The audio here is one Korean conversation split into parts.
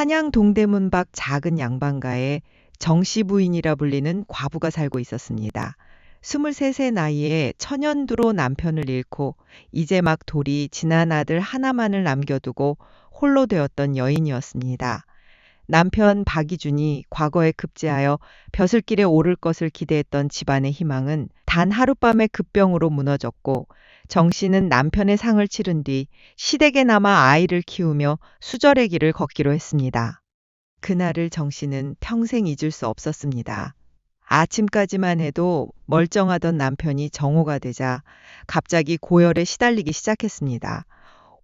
한양 동대문 밖 작은 양반가에 정씨 부인이라 불리는 과부가 살고 있었습니다. 23세 나이에 천연두로 남편을 잃고 이제 막 돌이 지난 아들 하나만을 남겨두고 홀로 되었던 여인이었습니다. 남편 박이준이 과거에 급제하여 벼슬길에 오를 것을 기대했던 집안의 희망은 단 하룻밤의 급병으로 무너졌고, 정 씨는 남편의 상을 치른 뒤 시댁에 남아 아이를 키우며 수절의 길을 걷기로 했습니다. 그날을 정 씨는 평생 잊을 수 없었습니다. 아침까지만 해도 멀쩡하던 남편이 정오가 되자 갑자기 고열에 시달리기 시작했습니다.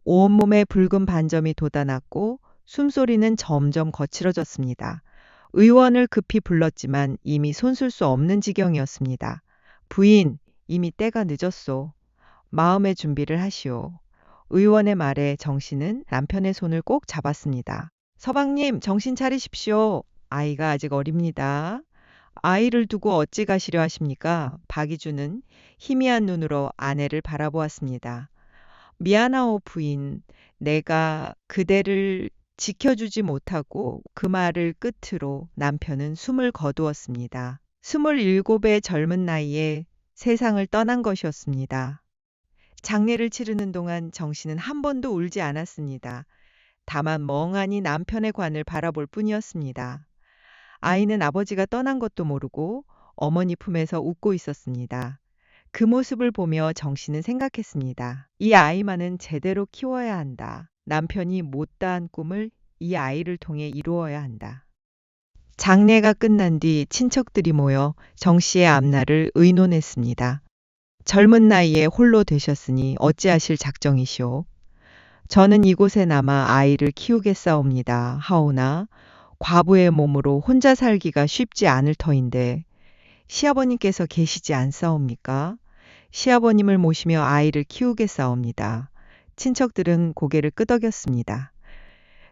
온몸에 붉은 반점이 돋아났고 숨소리는 점점 거칠어졌습니다. 의원을 급히 불렀지만 이미 손쓸 수 없는 지경이었습니다. 부인, 이미 때가 늦었소. 마음의 준비를 하시오. 의원의 말에 정 씨는 남편의 손을 꼭 잡았습니다. 서방님, 정신 차리십시오. 아이가 아직 어립니다. 아이를 두고 어찌 가시려 하십니까? 박이준은 희미한 눈으로 아내를 바라보았습니다. 미안하오 부인, 내가 그대를 지켜주지 못하고. 그 말을 끝으로 남편은 숨을 거두었습니다. 27의 젊은 나이에 세상을 떠난 것이었습니다. 장례를 치르는 동안 정 씨는 한 번도 울지 않았습니다. 다만 멍하니 남편의 관을 바라볼 뿐이었습니다. 아이는 아버지가 떠난 것도 모르고 어머니 품에서 웃고 있었습니다. 그 모습을 보며 정 씨는 생각했습니다. 이 아이만은 제대로 키워야 한다. 남편이 못다한 꿈을 이 아이를 통해 이루어야 한다. 장례가 끝난 뒤 친척들이 모여 정 씨의 앞날을 의논했습니다. 젊은 나이에 홀로 되셨으니 어찌하실 작정이시오? 저는 이곳에 남아 아이를 키우겠사옵니다. 하오나 과부의 몸으로 혼자 살기가 쉽지 않을 터인데 시아버님께서 계시지 않사옵니까? 시아버님을 모시며 아이를 키우겠사옵니다. 친척들은 고개를 끄덕였습니다.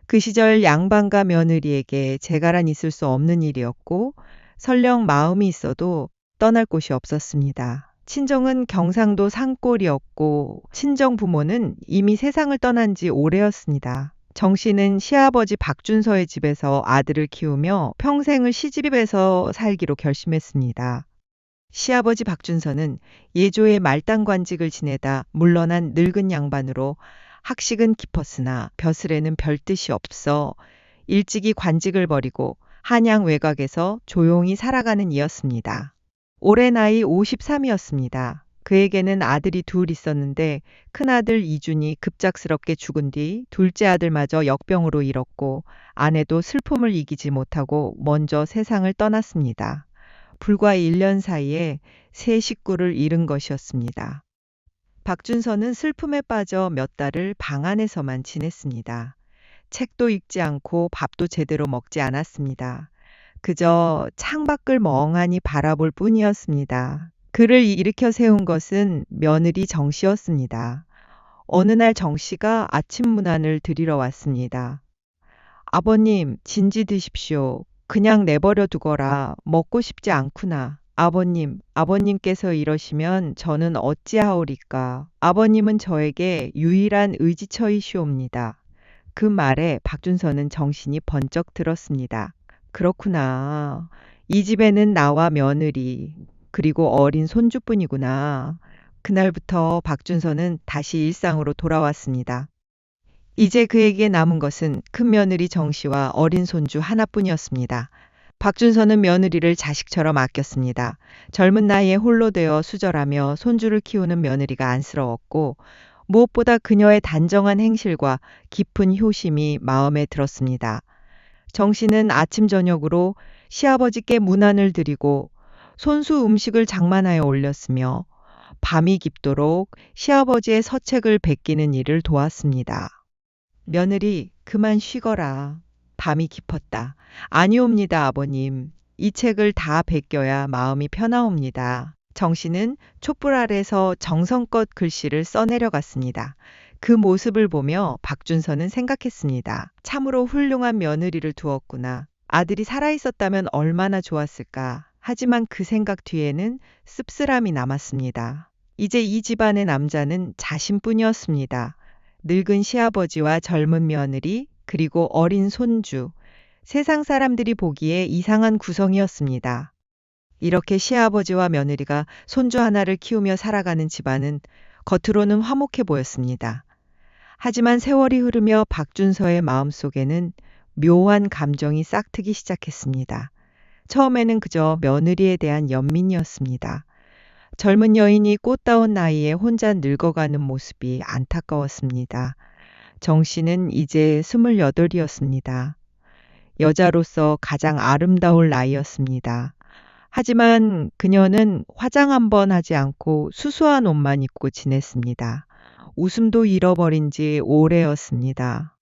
그 시절 양반과 며느리에게 재갈한 있을 수 없는 일이었고, 설령 마음이 있어도 떠날 곳이 없었습니다. 친정은 경상도 산골이었고 친정 부모는 이미 세상을 떠난 지 오래였습니다. 정 씨는 시아버지 박준서의 집에서 아들을 키우며 평생을 시집에서 살기로 결심했습니다. 시아버지 박준서는 예조의 말단관직을 지내다 물러난 늙은 양반으로 학식은 깊었으나 벼슬에는 별 뜻이 없어 일찍이 관직을 버리고 한양 외곽에서 조용히 살아가는 이였습니다. 올해 나이 53이었습니다. 그에게는 아들이 둘 있었는데 큰아들 이준이 급작스럽게 죽은 뒤 둘째 아들마저 역병으로 잃었고, 아내도 슬픔을 이기지 못하고 먼저 세상을 떠났습니다. 불과 1년 사이에 세 식구를 잃은 것이었습니다. 박준서는 슬픔에 빠져 몇 달을 방 안에서만 지냈습니다. 책도 읽지 않고 밥도 제대로 먹지 않았습니다. 그저 창밖을 멍하니 바라볼 뿐이었습니다. 그를 일으켜 세운 것은 며느리 정 씨였습니다. 어느 날 정 씨가 아침 문안을 드리러 왔습니다. 아버님, 진지 드십시오. 그냥 내버려 두거라. 먹고 싶지 않구나. 아버님, 아버님께서 이러시면 저는 어찌하오리까. 아버님은 저에게 유일한 의지처이시옵니다. 그 말에 박준서는 정신이 번쩍 들었습니다. 그렇구나. 이 집에는 나와 며느리, 그리고 어린 손주뿐이구나. 그날부터 박준서는 다시 일상으로 돌아왔습니다. 이제 그에게 남은 것은 큰며느리 정 씨와 어린 손주 하나뿐이었습니다. 박준서는 며느리를 자식처럼 아꼈습니다. 젊은 나이에 홀로 되어 수절하며 손주를 키우는 며느리가 안쓰러웠고, 무엇보다 그녀의 단정한 행실과 깊은 효심이 마음에 들었습니다. 정 씨는 아침 저녁으로 시아버지께 문안을 드리고 손수 음식을 장만하여 올렸으며 밤이 깊도록 시아버지의 서책을 베끼는 일을 도왔습니다. 며느리, 그만 쉬거라. 밤이 깊었다. 아니옵니다, 아버님. 이 책을 다 베껴야 마음이 편하옵니다. 정 씨는 촛불 아래서 정성껏 글씨를 써내려갔습니다. 그 모습을 보며 박준서는 생각했습니다. 참으로 훌륭한 며느리를 두었구나. 아들이 살아있었다면 얼마나 좋았을까. 하지만 그 생각 뒤에는 씁쓸함이 남았습니다. 이제 이 집안의 남자는 자신뿐이었습니다. 늙은 시아버지와 젊은 며느리, 그리고 어린 손주, 세상 사람들이 보기에 이상한 구성이었습니다. 이렇게 시아버지와 며느리가 손주 하나를 키우며 살아가는 집안은 겉으로는 화목해 보였습니다. 하지만 세월이 흐르며 박준서의 마음속에는 묘한 감정이 싹트기 시작했습니다. 처음에는 그저 며느리에 대한 연민이었습니다. 젊은 여인이 꽃다운 나이에 혼자 늙어가는 모습이 안타까웠습니다. 정 씨는 이제 28이었습니다. 여자로서 가장 아름다울 나이였습니다. 하지만 그녀는 화장 한 번 하지 않고 수수한 옷만 입고 지냈습니다. 웃음도 잃어버린 지 오래였습니다.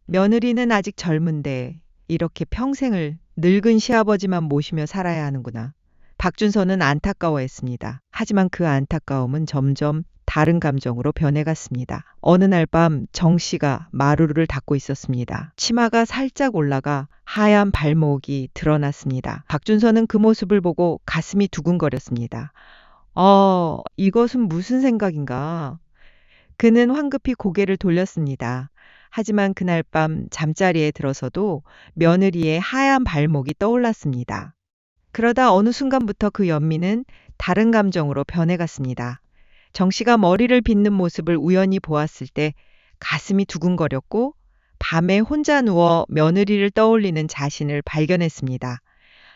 며느리는 아직 젊은데 이렇게 평생을 늙은 시아버지만 모시며 살아야 하는구나. 박준서는 안타까워했습니다. 하지만 그 안타까움은 점점 다른 감정으로 변해갔습니다. 어느 날 밤 정 씨가 마루를 닦고 있었습니다. 치마가 살짝 올라가 하얀 발목이 드러났습니다. 박준서는 그 모습을 보고 가슴이 두근거렸습니다. 이것은 무슨 생각인가? 그는 황급히 고개를 돌렸습니다. 하지만 그날 밤 잠자리에 들어서도 며느리의 하얀 발목이 떠올랐습니다. 그러다 어느 순간부터 그 연민은 다른 감정으로 변해갔습니다. 정 씨가 머리를 빗는 모습을 우연히 보았을 때 가슴이 두근거렸고 밤에 혼자 누워 며느리를 떠올리는 자신을 발견했습니다.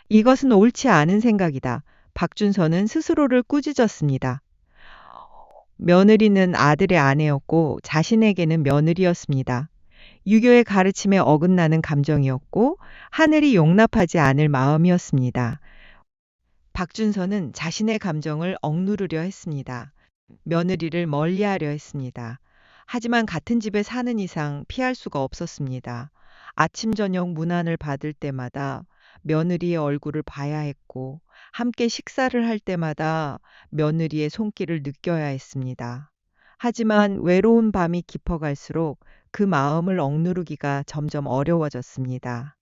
이것은 옳지 않은 생각이다. 박준서는 스스로를 꾸짖었습니다. 며느리는 아들의 아내였고 자신에게는 며느리였습니다. 유교의 가르침에 어긋나는 감정이었고 하늘이 용납하지 않을 마음이었습니다. 박준서는 자신의 감정을 억누르려 했습니다. 며느리를 멀리하려 했습니다. 하지만 같은 집에 사는 이상 피할 수가 없었습니다. 아침 저녁 문안을 받을 때마다 며느리의 얼굴을 봐야 했고 함께 식사를 할 때마다 며느리의 손길을 느껴야 했습니다. 하지만 외로운 밤이 깊어갈수록 그 마음을 억누르기가 점점 어려워졌습니다.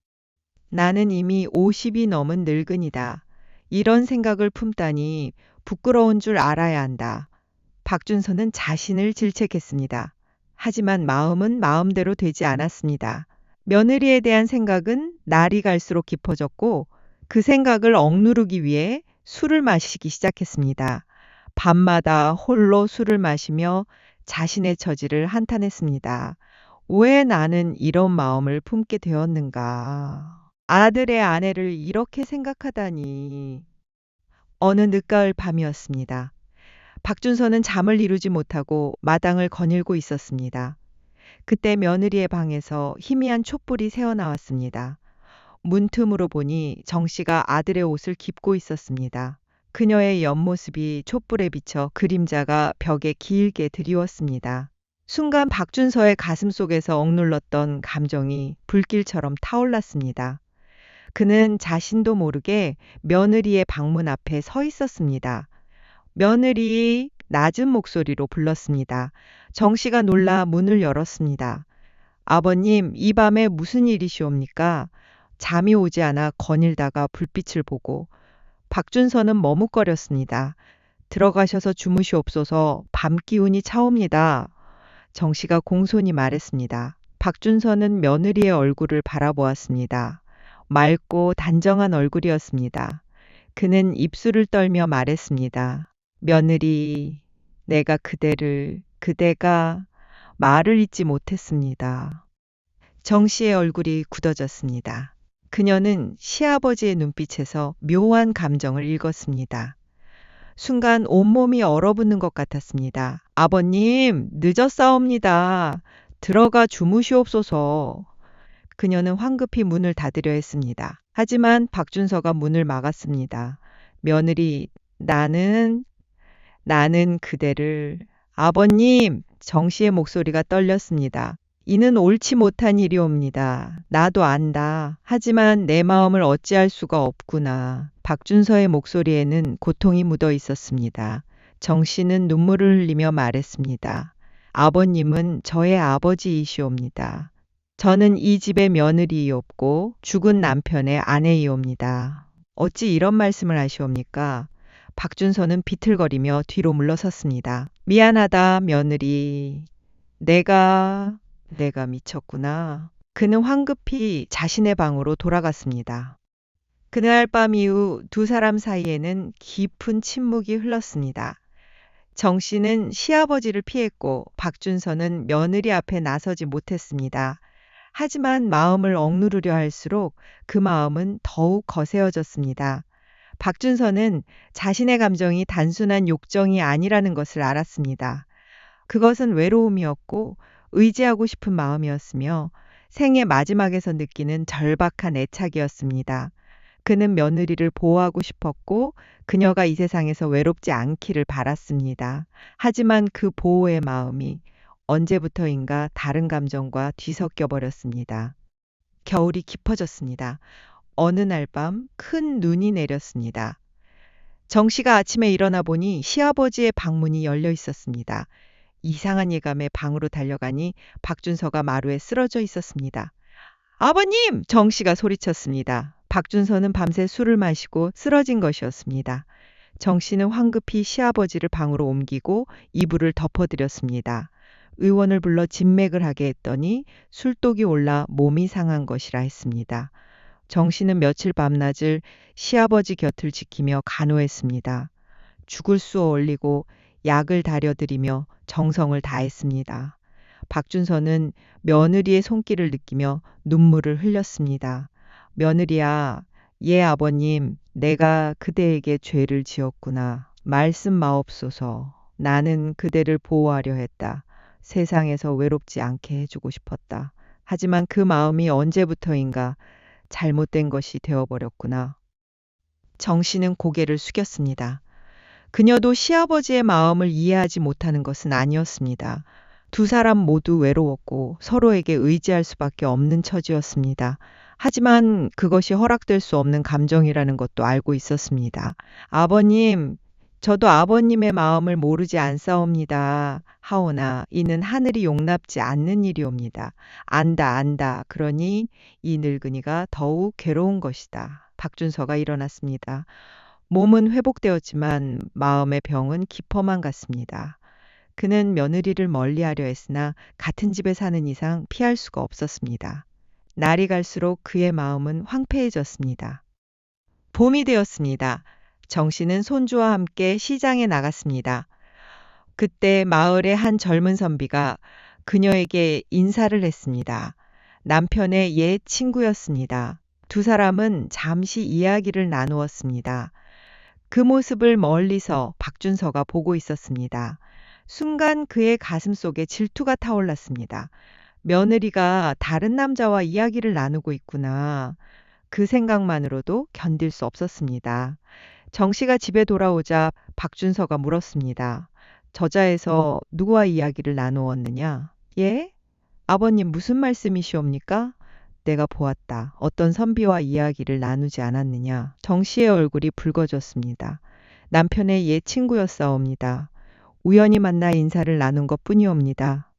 나는 이미 50이 넘은 늙은이다. 이런 생각을 품다니 부끄러운 줄 알아야 한다. 박준서는 자신을 질책했습니다. 하지만 마음은 마음대로 되지 않았습니다. 며느리에 대한 생각은 날이 갈수록 깊어졌고 그 생각을 억누르기 위해 술을 마시기 시작했습니다. 밤마다 홀로 술을 마시며 자신의 처지를 한탄했습니다. 왜 나는 이런 마음을 품게 되었는가? 아들의 아내를 이렇게 생각하다니. 어느 늦가을 밤이었습니다. 박준서는 잠을 이루지 못하고 마당을 거닐고 있었습니다. 그때 며느리의 방에서 희미한 촛불이 새어나왔습니다. 문틈으로 보니 정 씨가 아들의 옷을 깁고 있었습니다. 그녀의 옆모습이 촛불에 비쳐 그림자가 벽에 길게 드리웠습니다. 순간 박준서의 가슴 속에서 억눌렀던 감정이 불길처럼 타올랐습니다. 그는 자신도 모르게 며느리의 방문 앞에 서 있었습니다. 며느리 낮은 목소리로 불렀습니다. 정 씨가 놀라 문을 열었습니다. 아버님, 이 밤에 무슨 일이시옵니까? 잠이 오지 않아 거닐다가 불빛을 보고. 박준서는 머뭇거렸습니다. 들어가셔서 주무시옵소서. 밤 기운이 차옵니다. 정 씨가 공손히 말했습니다. 박준서는 며느리의 얼굴을 바라보았습니다. 맑고 단정한 얼굴이었습니다. 그는 입술을 떨며 말했습니다. 며느리, 내가 그대가 말을 잇지 못했습니다. 정 씨의 얼굴이 굳어졌습니다. 그녀는 시아버지의 눈빛에서 묘한 감정을 읽었습니다. 순간 온몸이 얼어붙는 것 같았습니다. 아버님, 늦었사옵니다. 들어가 주무시옵소서. 그녀는 황급히 문을 닫으려 했습니다. 하지만 박준서가 문을 막았습니다. 며느리, 나는 그대를. 아버님, 정 씨의 목소리가 떨렸습니다. 이는 옳지 못한 일이옵니다. 나도 안다. 하지만 내 마음을 어찌할 수가 없구나. 박준서의 목소리에는 고통이 묻어 있었습니다. 정 씨는 눈물을 흘리며 말했습니다. 아버님은 저의 아버지이시옵니다. 저는 이 집의 며느리이옵고 죽은 남편의 아내이옵니다. 어찌 이런 말씀을 하시옵니까? 박준서는 비틀거리며 뒤로 물러섰습니다. 미안하다, 며느리. 내가 미쳤구나. 그는 황급히 자신의 방으로 돌아갔습니다. 그날 밤 이후 두 사람 사이에는 깊은 침묵이 흘렀습니다. 정 씨는 시아버지를 피했고 박준서는 며느리 앞에 나서지 못했습니다. 하지만 마음을 억누르려 할수록 그 마음은 더욱 거세어졌습니다. 박준서는 자신의 감정이 단순한 욕정이 아니라는 것을 알았습니다. 그것은 외로움이었고 의지하고 싶은 마음이었으며 생의 마지막에서 느끼는 절박한 애착이었습니다. 그는 며느리를 보호하고 싶었고 그녀가 이 세상에서 외롭지 않기를 바랐습니다. 하지만 그 보호의 마음이 언제부터인가 다른 감정과 뒤섞여 버렸습니다. 겨울이 깊어졌습니다. 어느 날 밤 큰 눈이 내렸습니다. 정 씨가 아침에 일어나 보니 시아버지의 방문이 열려 있었습니다. 이상한 예감에 방으로 달려가니 박준서가 마루에 쓰러져 있었습니다. 아버님! 정 씨가 소리쳤습니다. 박준서는 밤새 술을 마시고 쓰러진 것이었습니다. 정 씨는 황급히 시아버지를 방으로 옮기고 이불을 덮어드렸습니다. 의원을 불러 진맥을 하게 했더니 술독이 올라 몸이 상한 것이라 했습니다. 정 씨는 며칠 밤낮을 시아버지 곁을 지키며 간호했습니다. 죽을 수 올리고 약을 다려드리며 정성을 다했습니다. 박준서는 며느리의 손길을 느끼며 눈물을 흘렸습니다. 며느리야, 예 아버님, 내가 그대에게 죄를 지었구나. 말씀 마옵소서. 나는 그대를 보호하려 했다. 세상에서 외롭지 않게 해주고 싶었다. 하지만 그 마음이 언제부터인가 잘못된 것이 되어버렸구나. 정 씨는 고개를 숙였습니다. 그녀도 시아버지의 마음을 이해하지 못하는 것은 아니었습니다. 두 사람 모두 외로웠고 서로에게 의지할 수밖에 없는 처지였습니다. 하지만 그것이 허락될 수 없는 감정이라는 것도 알고 있었습니다. 아버님, 저도 아버님의 마음을 모르지 않사옵니다. 하오나 이는 하늘이 용납지 않는 일이옵니다. 안다. 그러니 이 늙은이가 더욱 괴로운 것이다. 박준서가 일어났습니다. 몸은 회복되었지만 마음의 병은 깊어만 갔습니다. 그는 며느리를 멀리하려 했으나 같은 집에 사는 이상 피할 수가 없었습니다. 날이 갈수록 그의 마음은 황폐해졌습니다. 봄이 되었습니다. 정 씨는 손주와 함께 시장에 나갔습니다. 그때 마을의 한 젊은 선비가 그녀에게 인사를 했습니다. 남편의 옛 친구였습니다. 두 사람은 잠시 이야기를 나누었습니다. 그 모습을 멀리서 박준서가 보고 있었습니다. 순간 그의 가슴 속에 질투가 타올랐습니다. 며느리가 다른 남자와 이야기를 나누고 있구나. 그 생각만으로도 견딜 수 없었습니다. 정 씨가 집에 돌아오자 박준서가 물었습니다. 저자에서 누구와 이야기를 나누었느냐? 예? 아버님 무슨 말씀이시옵니까? 내가 보았다. 어떤 선비와 이야기를 나누지 않았느냐. 정 씨의 얼굴이 붉어졌습니다. 남편의 옛 친구였사옵니다. 우연히 만나 인사를 나눈 것 뿐이옵니다.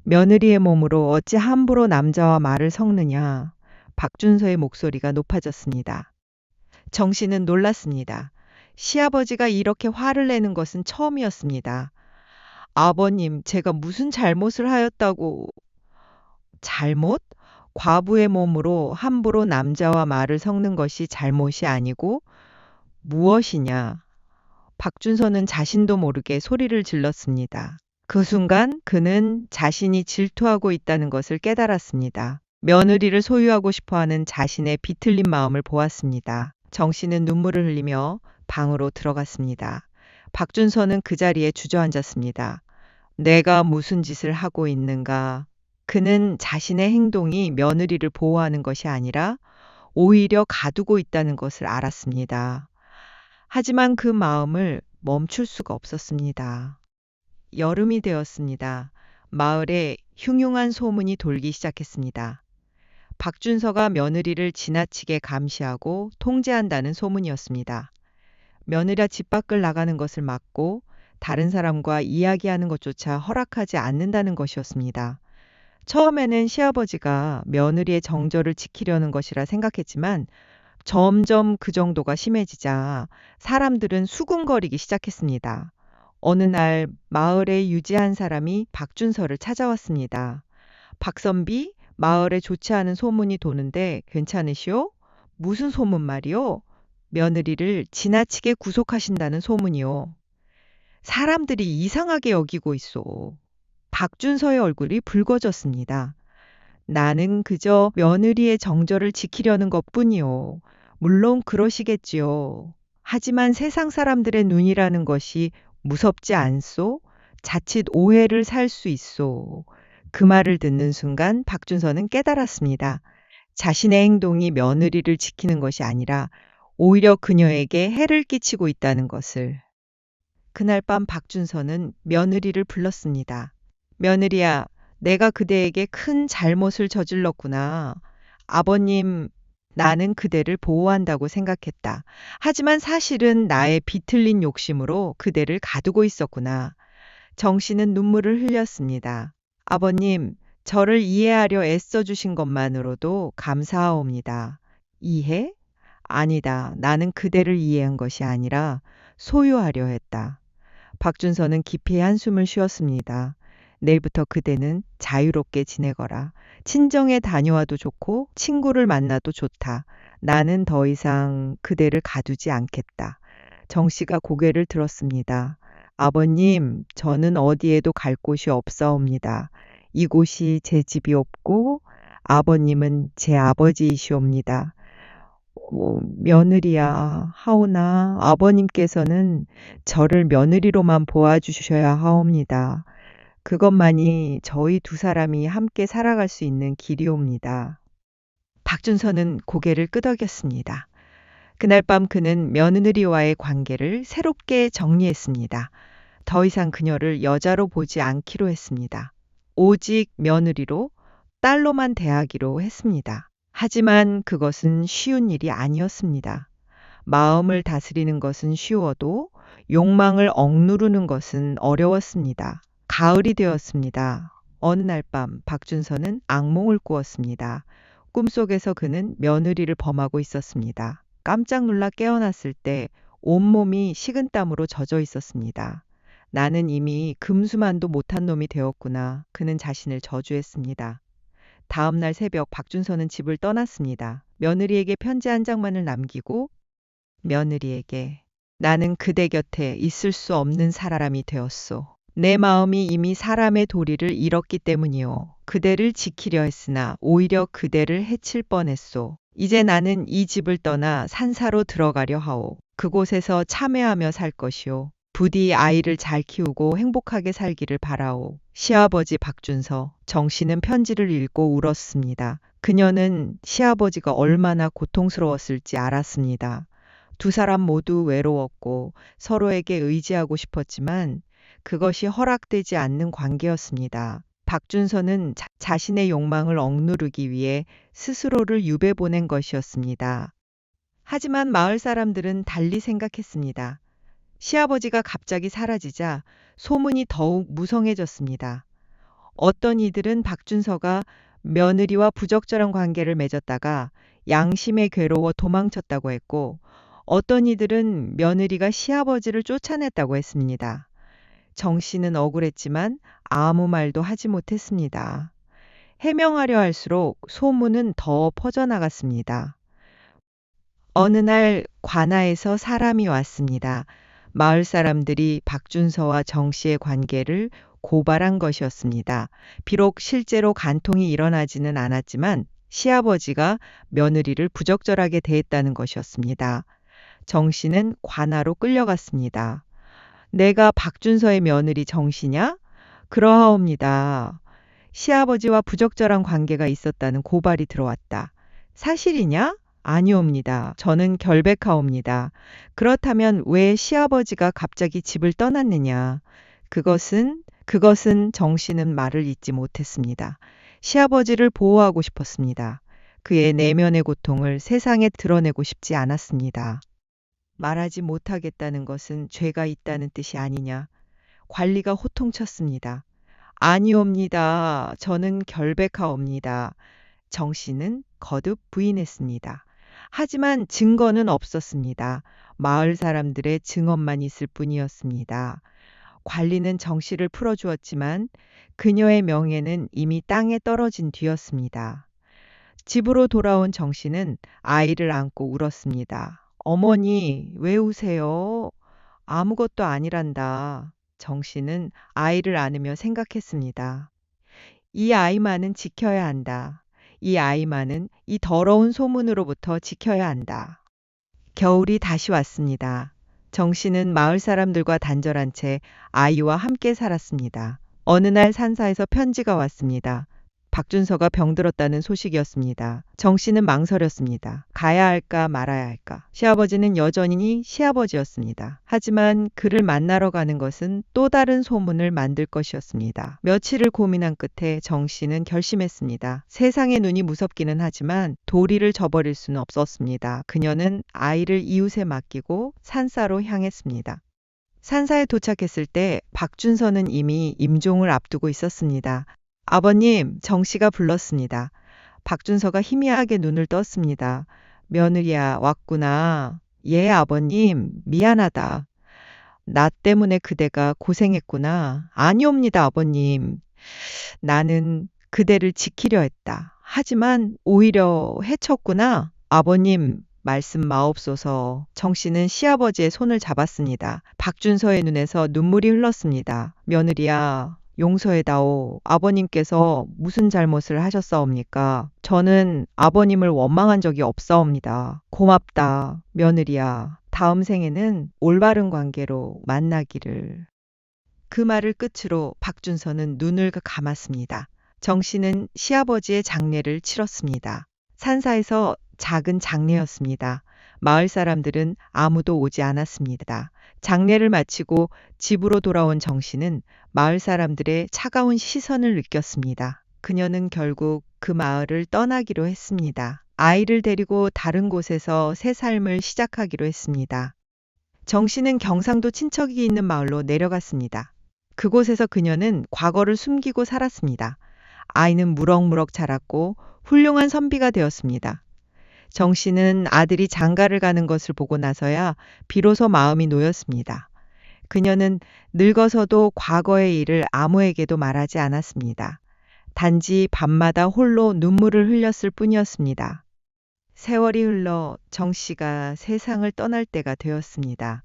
며느리의 몸으로 어찌 함부로 남자와 말을 섞느냐. 박준서의 목소리가 높아졌습니다. 정 씨는 놀랐습니다. 시아버지가 이렇게 화를 내는 것은 처음이었습니다. 아버님, 제가 무슨 잘못을 하였다고... 잘못? 과부의 몸으로 함부로 남자와 말을 섞는 것이 잘못이 아니고 무엇이냐? 박준서는 자신도 모르게 소리를 질렀습니다. 그 순간 그는 자신이 질투하고 있다는 것을 깨달았습니다. 며느리를 소유하고 싶어하는 자신의 비틀린 마음을 보았습니다. 정 씨는 눈물을 흘리며 방으로 들어갔습니다. 박준서는 그 자리에 주저앉았습니다. 내가 무슨 짓을 하고 있는가? 그는 자신의 행동이 며느리를 보호하는 것이 아니라 오히려 가두고 있다는 것을 알았습니다. 하지만 그 마음을 멈출 수가 없었습니다. 여름이 되었습니다. 마을에 흉흉한 소문이 돌기 시작했습니다. 박준서가 며느리를 지나치게 감시하고 통제한다는 소문이었습니다. 며느리가 집 밖을 나가는 것을 막고 다른 사람과 이야기하는 것조차 허락하지 않는다는 것이었습니다. 처음에는 시아버지가 며느리의 정절을 지키려는 것이라 생각했지만 점점 그 정도가 심해지자 사람들은 수군거리기 시작했습니다. 어느 날 마을의 유지한 사람이 박준서를 찾아왔습니다. 박선비, 마을에 좋지 않은 소문이 도는데 괜찮으시오? 무슨 소문 말이오? 며느리를 지나치게 구속하신다는 소문이요. 사람들이 이상하게 여기고 있어. 박준서의 얼굴이 붉어졌습니다. 나는 그저 며느리의 정절을 지키려는 것뿐이요. 물론 그러시겠지요. 하지만 세상 사람들의 눈이라는 것이 무섭지 않소? 자칫 오해를 살 수 있소. 그 말을 듣는 순간 박준서는 깨달았습니다. 자신의 행동이 며느리를 지키는 것이 아니라 오히려 그녀에게 해를 끼치고 있다는 것을. 그날 밤 박준서는 며느리를 불렀습니다. 며느리야, 내가 그대에게 큰 잘못을 저질렀구나. 아버님, 나는 그대를 보호한다고 생각했다. 하지만 사실은 나의 비틀린 욕심으로 그대를 가두고 있었구나. 정 씨는 눈물을 흘렸습니다. 아버님, 저를 이해하려 애써주신 것만으로도 감사하옵니다. 이해? 아니다. 나는 그대를 이해한 것이 아니라 소유하려 했다. 박준서는 깊이 한숨을 쉬었습니다. 내일부터 그대는 자유롭게 지내거라. 친정에 다녀와도 좋고 친구를 만나도 좋다. 나는 더 이상 그대를 가두지 않겠다. 정 씨가 고개를 들었습니다. 아버님, 저는 어디에도 갈 곳이 없사옵니다. 이곳이 제 집이 없고 아버님은 제 아버지이시옵니다. 며느리야 하오나 아버님께서는 저를 며느리로만 보아주셔야 하옵니다. 그것만이 저희 두 사람이 함께 살아갈 수 있는 길이옵니다. 박준서는 고개를 끄덕였습니다. 그날 밤 그는 며느리와의 관계를 새롭게 정리했습니다. 더 이상 그녀를 여자로 보지 않기로 했습니다. 오직 며느리로, 딸로만 대하기로 했습니다. 하지만 그것은 쉬운 일이 아니었습니다. 마음을 다스리는 것은 쉬워도 욕망을 억누르는 것은 어려웠습니다. 가을이 되었습니다. 어느 날 밤 박준서는 악몽을 꾸었습니다. 꿈속에서 그는 며느리를 범하고 있었습니다. 깜짝 놀라 깨어났을 때 온몸이 식은땀으로 젖어 있었습니다. 나는 이미 금수만도 못한 놈이 되었구나. 그는 자신을 저주했습니다. 다음 날 새벽 박준서는 집을 떠났습니다. 며느리에게 편지 한 장만을 남기고 며느리에게 나는 그대 곁에 있을 수 없는 사람이 되었소. 내 마음이 이미 사람의 도리를 잃었기 때문이요. 그대를 지키려 했으나 오히려 그대를 해칠 뻔했소. 이제 나는 이 집을 떠나 산사로 들어가려 하오. 그곳에서 참회하며 살 것이오. 부디 아이를 잘 키우고 행복하게 살기를 바라오. 시아버지 박준서. 정 씨는 편지를 읽고 울었습니다. 그녀는 시아버지가 얼마나 고통스러웠을지 알았습니다. 두 사람 모두 외로웠고 서로에게 의지하고 싶었지만 그것이 허락되지 않는 관계였습니다. 박준서는 자신의 욕망을 억누르기 위해 스스로를 유배 보낸 것이었습니다. 하지만 마을 사람들은 달리 생각했습니다. 시아버지가 갑자기 사라지자 소문이 더욱 무성해졌습니다. 어떤 이들은 박준서가 며느리와 부적절한 관계를 맺었다가 양심에 괴로워 도망쳤다고 했고, 어떤 이들은 며느리가 시아버지를 쫓아냈다고 했습니다. 정 씨는 억울했지만 아무 말도 하지 못했습니다. 해명하려 할수록 소문은 더 퍼져나갔습니다. 어느 날 관아에서 사람이 왔습니다. 마을 사람들이 박준서와 정 씨의 관계를 고발한 것이었습니다. 비록 실제로 간통이 일어나지는 않았지만 시아버지가 며느리를 부적절하게 대했다는 것이었습니다. 정 씨는 관아로 끌려갔습니다. 내가 박준서의 며느리 정 씨냐? 그러하옵니다. 시아버지와 부적절한 관계가 있었다는 고발이 들어왔다. 사실이냐? 아니옵니다. 저는 결백하옵니다. 그렇다면 왜 시아버지가 갑자기 집을 떠났느냐? 그것은 정 씨는 말을 잇지 못했습니다. 시아버지를 보호하고 싶었습니다. 그의 내면의 고통을 세상에 드러내고 싶지 않았습니다. 말하지 못하겠다는 것은 죄가 있다는 뜻이 아니냐? 관리가 호통쳤습니다. 아니옵니다. 저는 결백하옵니다. 정 씨는 거듭 부인했습니다. 하지만 증거는 없었습니다. 마을 사람들의 증언만 있을 뿐이었습니다. 관리는 정 씨를 풀어주었지만 그녀의 명예는 이미 땅에 떨어진 뒤였습니다. 집으로 돌아온 정 씨는 아이를 안고 울었습니다. 어머니, 왜 우세요? 아무것도 아니란다. 정 씨는 아이를 안으며 생각했습니다. 이 아이만은 지켜야 한다. 이 아이만은 이 더러운 소문으로부터 지켜야 한다. 겨울이 다시 왔습니다. 정 씨는 마을 사람들과 단절한 채 아이와 함께 살았습니다. 어느 날 산사에서 편지가 왔습니다. 박준서가 병들었다는 소식이었습니다. 정 씨는 망설였습니다. 가야 할까 말아야 할까. 시아버지는 여전히 시아버지였습니다. 하지만 그를 만나러 가는 것은 또 다른 소문을 만들 것이었습니다. 며칠을 고민한 끝에 정 씨는 결심했습니다. 세상의 눈이 무섭기는 하지만 도리를 저버릴 수는 없었습니다. 그녀는 아이를 이웃에 맡기고 산사로 향했습니다. 산사에 도착했을 때 박준서는 이미 임종을 앞두고 있었습니다. 아버님, 정 씨가 불렀습니다. 박준서가 희미하게 눈을 떴습니다. 며느리야, 왔구나. 예, 아버님, 미안하다. 나 때문에 그대가 고생했구나. 아니옵니다, 아버님. 나는 그대를 지키려 했다. 하지만 오히려 해쳤구나. 아버님, 말씀 마옵소서. 정 씨는 시아버지의 손을 잡았습니다. 박준서의 눈에서 눈물이 흘렀습니다. 며느리야, 용서해다오. 아버님께서 무슨 잘못을 하셨사옵니까? 저는 아버님을 원망한 적이 없사옵니다. 고맙다, 며느리야. 다음 생에는 올바른 관계로 만나기를. 그 말을 끝으로 박준서는 눈을 감았습니다. 정 씨는 시아버지의 장례를 치렀습니다. 산사에서 작은 장례였습니다. 마을 사람들은 아무도 오지 않았습니다. 장례를 마치고 집으로 돌아온 정 씨는 마을 사람들의 차가운 시선을 느꼈습니다. 그녀는 결국 그 마을을 떠나기로 했습니다. 아이를 데리고 다른 곳에서 새 삶을 시작하기로 했습니다. 정 씨는 경상도 친척이 있는 마을로 내려갔습니다. 그곳에서 그녀는 과거를 숨기고 살았습니다. 아이는 무럭무럭 자랐고 훌륭한 선비가 되었습니다. 정 씨는 아들이 장가를 가는 것을 보고 나서야 비로소 마음이 놓였습니다. 그녀는 늙어서도 과거의 일을 아무에게도 말하지 않았습니다. 단지 밤마다 홀로 눈물을 흘렸을 뿐이었습니다. 세월이 흘러 정 씨가 세상을 떠날 때가 되었습니다.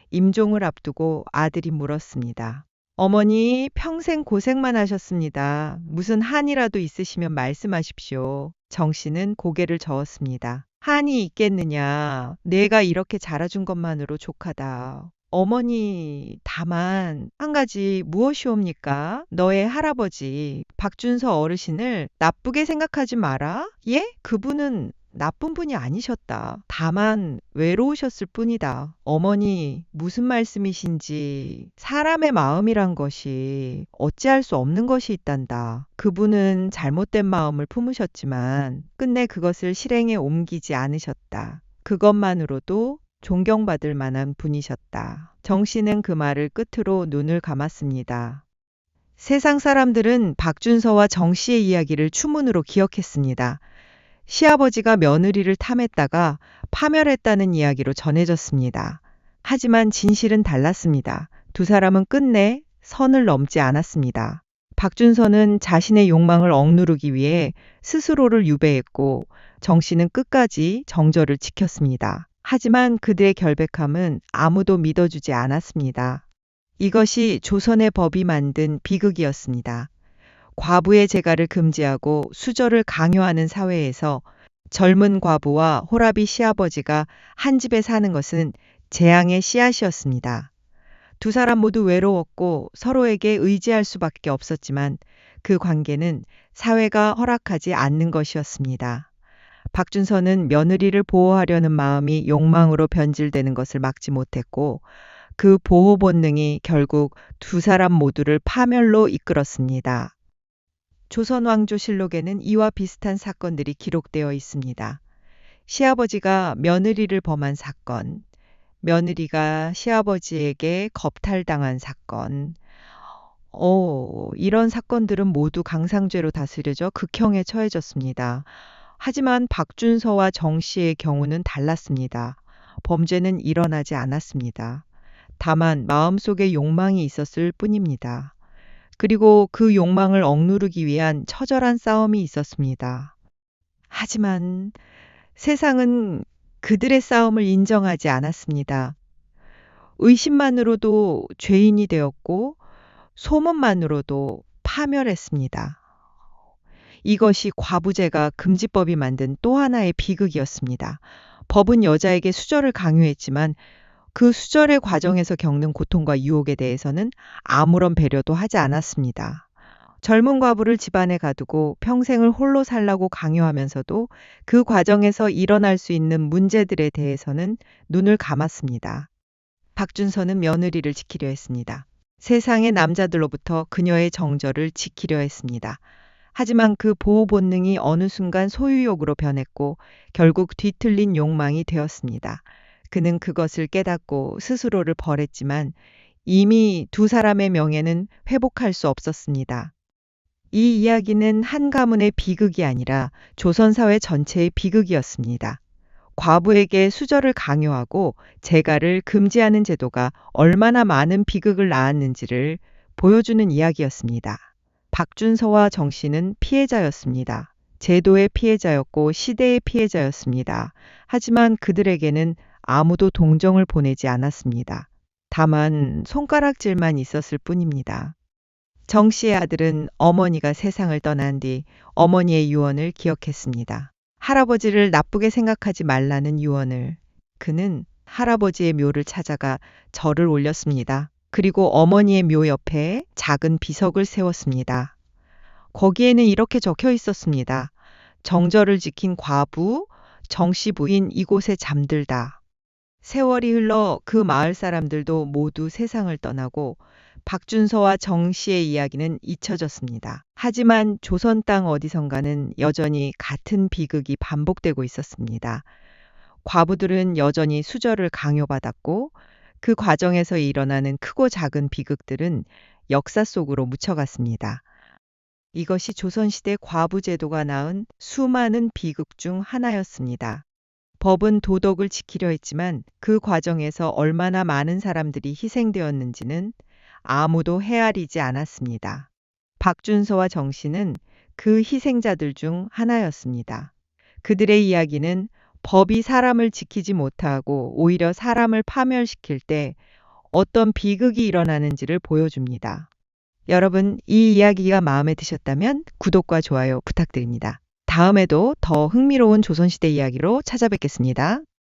임종을 앞두고 아들이 물었습니다. 어머니, 평생 고생만 하셨습니다. 무슨 한이라도 있으시면 말씀하십시오. 정 씨는 고개를 저었습니다. 한이 있겠느냐. 내가 이렇게 자라준 것만으로 족하다. 어머니, 다만 한 가지 무엇이옵니까? 너의 할아버지 박준서 어르신을 나쁘게 생각하지 마라. 예? 그분은 나쁜 분이 아니셨다. 다만 외로우셨을 뿐이다. 어머니, 무슨 말씀이신지. 사람의 마음이란 것이 어찌할 수 없는 것이 있단다. 그분은 잘못된 마음을 품으셨지만 끝내 그것을 실행에 옮기지 않으셨다. 그것만으로도 존경받을 만한 분이셨다. 정 씨는 그 말을 끝으로 눈을 감았습니다. 세상 사람들은 박준서와 정 씨의 이야기를 추문으로 기억했습니다. 시아버지가 며느리를 탐했다가 파멸했다는 이야기로 전해졌습니다. 하지만 진실은 달랐습니다. 두 사람은 끝내 선을 넘지 않았습니다. 박준서는 자신의 욕망을 억누르기 위해 스스로를 유배했고 정 씨는 끝까지 정절을 지켰습니다. 하지만 그들의 결백함은 아무도 믿어주지 않았습니다. 이것이 조선의 법이 만든 비극이었습니다. 과부의 재가를 금지하고 수저를 강요하는 사회에서 젊은 과부와 호라비 시아버지가 한 집에 사는 것은 재앙의 씨앗이었습니다. 두 사람 모두 외로웠고 서로에게 의지할 수밖에 없었지만 그 관계는 사회가 허락하지 않는 것이었습니다. 박준서는 며느리를 보호하려는 마음이 욕망으로 변질되는 것을 막지 못했고 그 보호 본능이 결국 두 사람 모두를 파멸로 이끌었습니다. 조선왕조실록에는 이와 비슷한 사건들이 기록되어 있습니다. 시아버지가 며느리를 범한 사건, 며느리가 시아버지에게 겁탈당한 사건, 이런 사건들은 모두 강상죄로 다스려져 극형에 처해졌습니다. 하지만 박준서와 정 씨의 경우는 달랐습니다. 범죄는 일어나지 않았습니다. 다만 마음속에 욕망이 있었을 뿐입니다. 그리고 그 욕망을 억누르기 위한 처절한 싸움이 있었습니다. 하지만 세상은 그들의 싸움을 인정하지 않았습니다. 의심만으로도 죄인이 되었고 소문만으로도 파멸했습니다. 이것이 과부제가 금지법이 만든 또 하나의 비극이었습니다. 법은 여자에게 수절을 강요했지만 그 수절의 과정에서 겪는 고통과 유혹에 대해서는 아무런 배려도 하지 않았습니다. 젊은 과부를 집안에 가두고 평생을 홀로 살라고 강요하면서도 그 과정에서 일어날 수 있는 문제들에 대해서는 눈을 감았습니다. 박준서는 며느리를 지키려 했습니다. 세상의 남자들로부터 그녀의 정절을 지키려 했습니다. 하지만 그 보호 본능이 어느 순간 소유욕으로 변했고 결국 뒤틀린 욕망이 되었습니다. 그는 그것을 깨닫고 스스로를 벌했지만 이미 두 사람의 명예는 회복할 수 없었습니다. 이 이야기는 한 가문의 비극이 아니라 조선사회 전체의 비극이었습니다. 과부에게 수절을 강요하고 재가를 금지하는 제도가 얼마나 많은 비극을 낳았는지를 보여주는 이야기였습니다. 박준서와 정씨는 피해자였습니다. 제도의 피해자였고 시대의 피해자였습니다. 하지만 그들에게는 아무도 동정을 보내지 않았습니다. 다만 손가락질만 있었을 뿐입니다. 정씨의 아들은 어머니가 세상을 떠난 뒤 어머니의 유언을 기억했습니다. 할아버지를 나쁘게 생각하지 말라는 유언을. 그는 할아버지의 묘를 찾아가 절을 올렸습니다. 그리고 어머니의 묘 옆에 작은 비석을 세웠습니다. 거기에는 이렇게 적혀 있었습니다. 정절을 지킨 과부, 정씨 부인 이곳에 잠들다. 세월이 흘러 그 마을 사람들도 모두 세상을 떠나고 박준서와 정씨의 이야기는 잊혀졌습니다. 하지만 조선 땅 어디선가는 여전히 같은 비극이 반복되고 있었습니다. 과부들은 여전히 수절을 강요받았고 그 과정에서 일어나는 크고 작은 비극들은 역사 속으로 묻혀갔습니다. 이것이 조선시대 과부제도가 낳은 수많은 비극 중 하나였습니다. 법은 도덕을 지키려 했지만 그 과정에서 얼마나 많은 사람들이 희생되었는지는 아무도 헤아리지 않았습니다. 박준서와 정씨는 그 희생자들 중 하나였습니다. 그들의 이야기는 법이 사람을 지키지 못하고 오히려 사람을 파멸시킬 때 어떤 비극이 일어나는지를 보여줍니다. 여러분, 이 이야기가 마음에 드셨다면 구독과 좋아요 부탁드립니다. 다음에도 더 흥미로운 조선시대 이야기로 찾아뵙겠습니다.